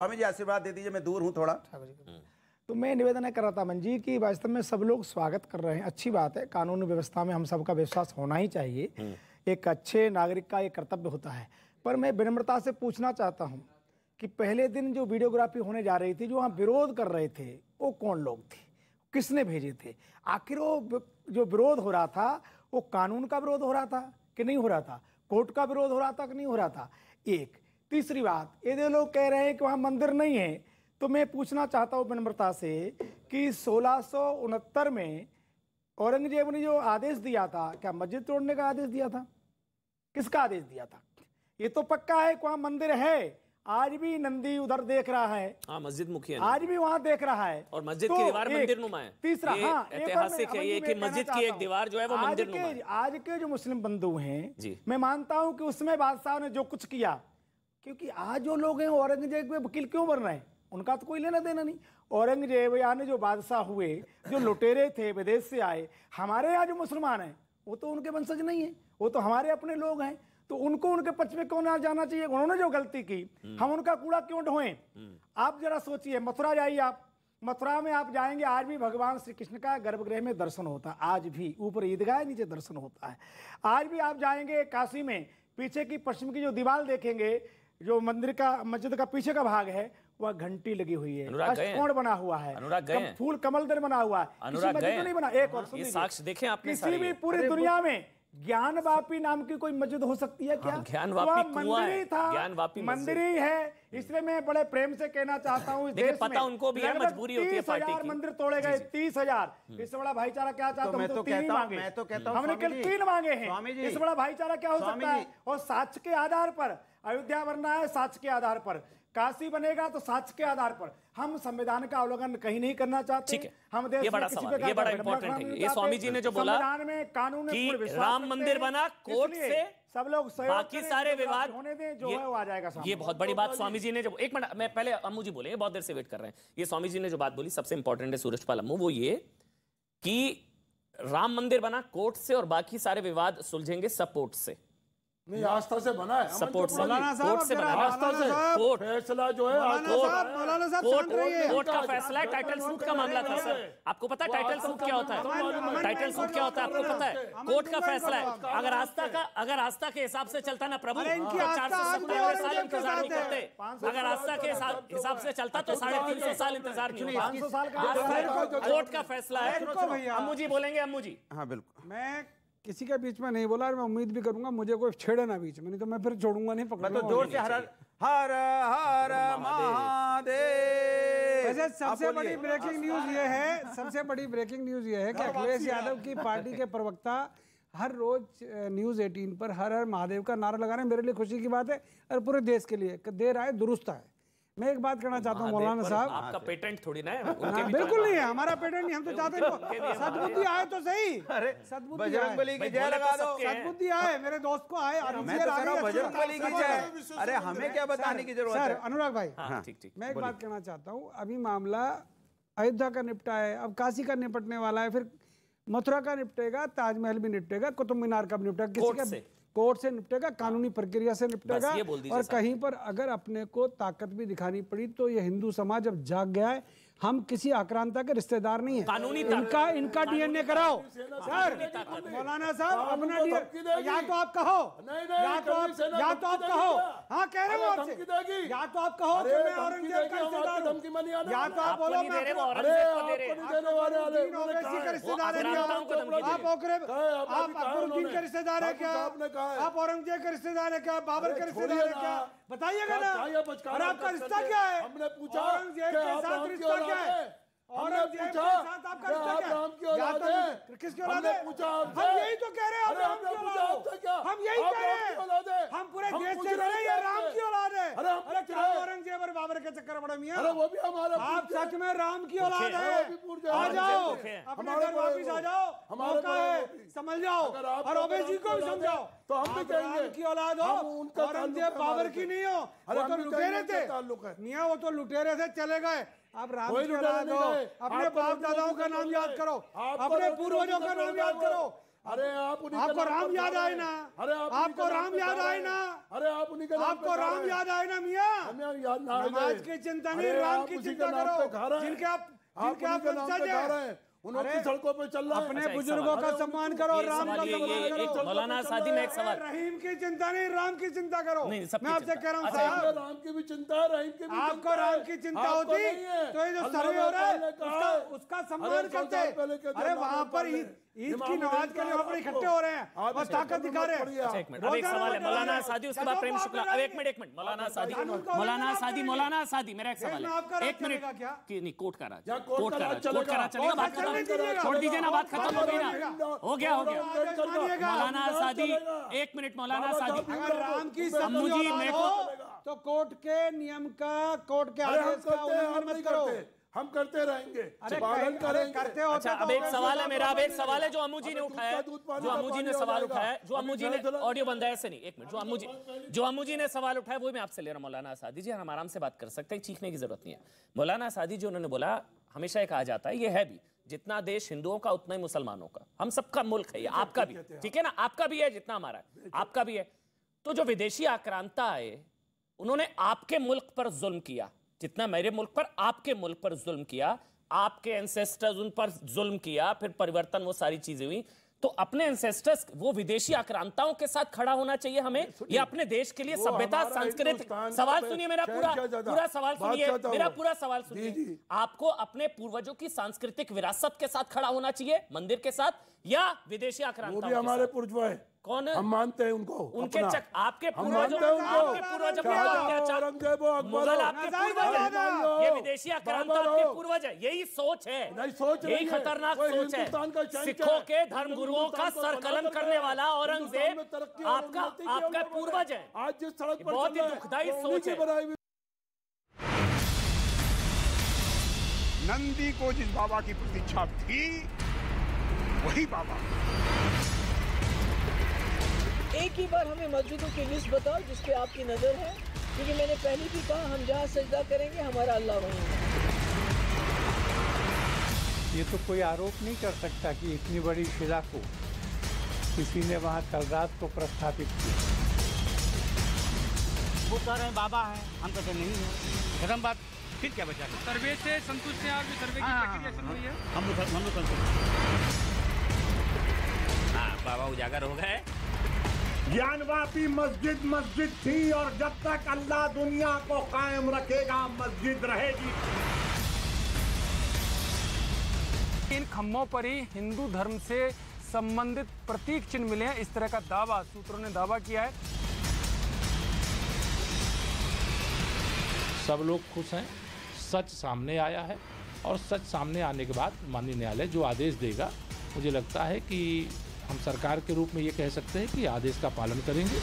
स्वामी जी आशीर्वाद दे दीजिए, मैं दूर हूँ थोड़ा। तो मैं निवेदन कर रहा था मन जी कि वास्तव में सब लोग स्वागत कर रहे हैं, अच्छी बात है। कानून व्यवस्था में हम सबका विश्वास होना ही चाहिए, एक अच्छे नागरिक का ये कर्तव्य होता है। पर मैं विनम्रता से पूछना चाहता हूँ कि पहले दिन जो वीडियोग्राफी होने जा रही थी, जो वहाँ विरोध कर रहे थे, वो कौन लोग थे, किसने भेजे थे? आखिर वो जो विरोध हो रहा था वो कानून का विरोध हो रहा था कि नहीं हो रहा था, कोर्ट का विरोध हो रहा था कि नहीं हो रहा था? एक तीसरी बात, ये लोग कह रहे हैं कि वहाँ मंदिर नहीं है, तो मैं पूछना चाहता हूँ विनम्रता से कि 1669 में औरंगजेब ने जो आदेश दिया था, क्या मस्जिद तोड़ने का आदेश दिया था? किसका आदेश दिया था? ये तो पक्का है कि वहाँ मंदिर है, आज भी नंदी उधर देख रहा है। हाँ, मस्जिद मुखी है, आज भी वहां देख रहा है, और मस्जिद की दीवार मंदिर नुमा है। तीसरा, हाँ, ऐतिहासिक है ये कि मस्जिद की एक दीवार जो है वो मंदिर नुमा है। आज के जो मुस्लिम बंधु हैं, मैं मानता हूं कि उसमें बादशाह ने जो कुछ किया, क्योंकि आज जो लोग हैं औरंगजेब के वकील क्यों बन रहे हैं, उनका तो कोई लेना देना नहीं। औरंगजेब यानी जो बादशाह हुए, जो लुटेरे थे विदेश से आए, हमारे यहाँ जो मुसलमान हैं वो तो उनके वंशज नहीं है, वो तो हमारे अपने लोग हैं, तो उनको उनके पक्ष में क्यों ना जाना चाहिए? उन्होंने जो गलती की, हम उनका कूड़ा क्यों ढोएं? आप जरा सोचिए, मथुरा जाइए आप, मथुरा में आप जाएंगे, आज भी भगवान श्री कृष्ण का गर्भगृह में दर्शन होता है, आज भी ऊपर ईदगाह नीचे दर्शन होता है। आज भी आप जाएंगे काशी में, पीछे की पश्चिम की जो दीवार देखेंगे, जो मंदिर का मस्जिद का पीछे का भाग है, वह घंटी लगी हुई है, अष्टकोण बना हुआ है, फूल कमलदल बना हुआ है, किसी मस्जिद तो नहीं बना। एक और साक्ष्य देखें आपने, किसी भी पूरी दुनिया में ज्ञानवापी नाम की कोई मस्जिद हो सकती है क्या? ज्ञानवापी मंदिर ही था, ज्ञानवापी मंदिर ही है। इसलिए मैं बड़े प्रेम से कहना चाहता हूँ, पता उनको भी है, मजबूरी होती है पार्टी की। मंदिर तोड़े गए 30,000, इससे बड़ा भाईचारा क्या चाहता हूँ? मैं तो कहता हूँ हमने केवल 3 मांगे हैं, इससे बड़ा भाईचारा क्या हो सकता है? और साक्ष्य के आधार पर अयोध्या बनना है, साक्ष्य के आधार पर काशी बनेगा तो साक्ष्य के आधार पर। हम संविधान का उल्लंघन कहीं नहीं करना चाहते। हम देश ये बड़ा सवाल, ये बड़ा इंपॉर्टेंट है। ये स्वामी जी ने जो बोला संविधान में कानून कि राम मंदिर बना, कोर्ट से सब लोग बाकी सारे विवाद होने दें, जो है वो आ जाएगा सामने। ये बहुत बड़ी बात स्वामी जी ने जब, एक मिनट मैं पहले अम्मू जी बोले, बहुत देर से वेट कर रहे हैं। ये स्वामी जी ने जो बात बोली सबसे इंपॉर्टेंट है सूरजपाल अम्मू, वो ये कि राम मंदिर बना कोर्ट से और बाकी सारे विवाद सुलझेंगे सपोर्ट से, नहीं आस्था से बना है, सपोर्ट से, कोर्ट से बना है, आस्था से। कोर्ट फैसला जो है, कोर्ट का फैसला है। टाइटल सूट का मामला था सर, आपको पता है टाइटल सूट क्या होता है? टाइटल सूट क्या होता है आपको पता है? कोर्ट का फैसला है। अगर आस्था के हिसाब से चलता ना प्रभु, 470 साल इंतजार नहीं करते। अगर आस्था के हिसाब से चलता तो 350 साल इंतजार क्यों नहीं? कोर्ट का फैसला है। अम्मू जी बोलेंगे, अम्मू जी। हाँ बिल्कुल, मैं किसी के बीच में नहीं बोला, मैं उम्मीद भी करूंगा मुझे कोई छेड़े ना बीच में, नहीं तो मैं फिर छोड़ूंगा नहीं, पकड़ूंगा। तो जोर से हर हर हर महादेव। वैसे सबसे बड़ी ब्रेकिंग न्यूज ये है, सबसे बड़ी ब्रेकिंग न्यूज ये है कि अखिलेश यादव की पार्टी के प्रवक्ता हर रोज न्यूज 18 पर हर हर महादेव का नारा लगा रहे हैं। मेरे लिए खुशी की बात है और पूरे देश के लिए, देर आए दुरुस्त आए। मैं एक बात कहना चाहता हूँ मौलाना साहब, आपका पेटेंट थोड़ी ना है, बिल्कुल नहीं है, हमारा पेटेंट नहीं, हम तो चाहते हैं सद्बुद्धि आए तो सही, बजरंगबली की जय लगा दो, सद्बुद्धि आए, मेरे दोस्त को आए, बजरंगबली की जय। अरे हमें क्या बताने की जरूरत है? अनुराग भाई, मैं एक बात कहना चाहता हूँ, अभी मामला अयोध्या का निपटा है, अब काशी का निपटने वाला है, फिर मथुरा का निपटेगा, ताजमहल भी निपटेगा, कुतुब मीनार का भी निपटेगा, किसी का कोर्ट से निपटेगा, कानूनी प्रक्रिया से निपटेगा। और कहीं पर अगर अपने को ताकत भी दिखानी पड़ी तो ये हिंदू समाज अब जाग गया है, हम किसी आक्रांता के रिश्तेदार नहीं है। इनका डीएनए कराओ सर, मौलाना साहब अपना डीएनए, या तो आप कहो, या तो आप कहो, हाँ कह रहे हो आपसे, या तो आप कहो कि मैं औरंगजेब का रिश्तेदार हूं, या तो आप बोलो मैं ओवैसी का रिश्तेदार है, आप अकबरुद्दीन के रिश्तेदार है क्या, आप औरंगजेब के रिश्तेदार है क्या, बाबर के रिश्तेदार है क्या, बताइएगा ना। और आपका रिश्ता क्या है? हमने पूछा औरंगजेब के साथ रिश्ता क्या है? औरंगजेब के साथ आपका रिश्ता क्या है? किसकी औलाद है? हम यही तो कह रहे हैं, हम यही कह रहे हैं, हम पूरे देश से कह रहे हैं राम की औलाद है। अरे क्या औरंगजेब और बाबर के चक्कर बड़ा मियां, वो भी हमारा, आप सच में राम की औलाद है? आ जाओ, अपने घर वापिस आ जाओ, मौका है, समझ जाओ, और ओवैसी को भी समझाओ। तो हम भी कहेंगे राम की औलाद हो, औरंगजेब बाबर की नहीं हो, वो तो लुटेरे थे मियां, वो तो लुटेरे थे, चले गए। आप राम की औलाद हो, अपने बाप दादाओं का नाम याद करो, अपने पूर्वजों का नाम याद करो, अरे आप उन्हीं आपको राम याद आए ना? अरे आपको राम याद आए ना? अरे आप उन्हीं के नाम आपको राम याद आए ना मियाँ? हमें याद ना आए। नमाज की चिंता नहीं, राम की चिंता करो। जिनके आप वंशज हैं, उन्होंने सड़कों पे चल रहा है। अपने बुजुर्गों का सम्मान करो, राम का सम्मान करो। मौलाना सादी में एक सवाल, रहीम की चिंता नहीं, राम की चिंता करो। नहीं, सबकी मैं आपसे कह रहा हूँ साहब, राम की भी चिंता है, रहीम की भी आपको राम की चिंता होती तो ये जो सर्वे हो रहा है उसका सम्मान करते। अरे वहाँ पर ईद की नमाज के लिए वहाँ पर इकट्ठे हो रहे हैं और ताकत दिखा रहे हैं। एक मिनट, अब एक सवाल है मौलाना सादी, उसके बाद प्रेम शुक्ला। अब एक मिनट मौलाना सादी मेरा एक सवाल है, एक मिनट कि नहीं, कोर्ट का राज, कोर्ट का राज चलेगा, बात खत्म, छोड़ दीजिए ना, बात खत्म हो गई ना, हो गया मौलाना सादी, एक मिनट मौलाना सादी। अगर राम की सब्जी मेरे को तो कोर्ट के नियम का, कोर्ट के आदेश का उल्लंघन मत करो। हम करते रहेंगे, पालन करते हो। अच्छा, अब एक सवाल है मेरा, अब एक सवाल है जो अम्मू जी ने उठाया, जो अम्मू जी ने सवाल उठाया, जो अम्मू जी ने, ऑडियो बंद है ऐसे नहीं, एक मिनट, जो अम्मू जी ने सवाल उठाया वो मैं आपसे ले रहा हूं। मौलाना सादी जी, हम आराम से बात कर सकते हैं, चीखने की जरूरत नहीं है। मौलाना सादी जी, उन्होंने बोला, हमेशा ये कहा जाता है, ये है भी, जितना देश हिंदुओं का उतना ही मुसलमानों का, हम सबका मुल्क है ये, आपका भी, ठीक है ना, आपका भी है जितना हमारा है, आपका भी है। तो जो विदेशी आक्रांता आए, उन्होंने आपके मुल्क पर जुल्म किया, जितना मेरे मुल्क पर, आपके मुल्क पर जुल्म किया, आपके एंसेस्टर्स उन पर जुल्म किया, फिर परिवर्तन, वो सारी चीजें हुई। तो अपने एंसेस्टर्स, वो विदेशी आक्रांताओं के साथ खड़ा होना चाहिए हमें, या अपने देश के लिए सभ्यता, संस्कृति। सवाल सुनिए मेरा, पूरा सवाल सुनिए, मेरा पूरा सवाल सुनिए। आपको अपने पूर्वजों की सांस्कृतिक विरासत के साथ खड़ा होना चाहिए, मंदिर के साथ, या विदेशी आक्रांताओं के साथ? हमारे पूर्व है, कौन है? हम मानते हैं उनको, उनके आपके पूर्वजों, मुगल आपके पूर्वज है, ये विदेशी आक्रांता आपके पूर्वज है, यही सोच है, यही खतरनाक सोच है। सिखों के धर्म गुरुओं का सरकलन करने वाला औरंगजेब आपका पूर्वज है। आज जिस सड़क पर बहुत ही दुखदाई सोच है। नंदी को जिस बाबा की प्रतीक्षा थी, वही बाबा। एक ही बार हमें मस्जिदों की लिस्ट बताओ जिस पे आपकी नजर है, क्योंकि मैंने पहले भी कहा, हम जहाँ सजदा करेंगे हमारा अल्लाह वहीं है। ये तो कोई आरोप नहीं कर सकता कि इतनी बड़ी शिला को किसी ने वहाँ कल रात को प्रस्थापित किया। वो कह रहे हैं बाबा है, हम कहते नहीं है, खत्म बात, फिर क्या बचा? सर्वे से संतुष्ट हैं आप? जो सर्वे की प्रक्रिया शुरू हुई है, हम लोग संतुष्ट। हाँ, बाबा उजागर हो गए। ज्ञानवापी मस्जिद मस्जिद थी, और जब तक अल्लाह दुनिया को कायम रखेगा, मस्जिद रहेगी। इन खम्भों पर ही हिंदू धर्म से संबंधित प्रतीक चिन्ह मिले हैं, इस तरह का दावा सूत्रों ने दावा किया है। सब लोग खुश हैं, सच सामने आया है, और सच सामने आने के बाद माननीय न्यायालय जो आदेश देगा, मुझे लगता है कि हम सरकार के रूप में ये कह सकते हैं कि आदेश का पालन करेंगे।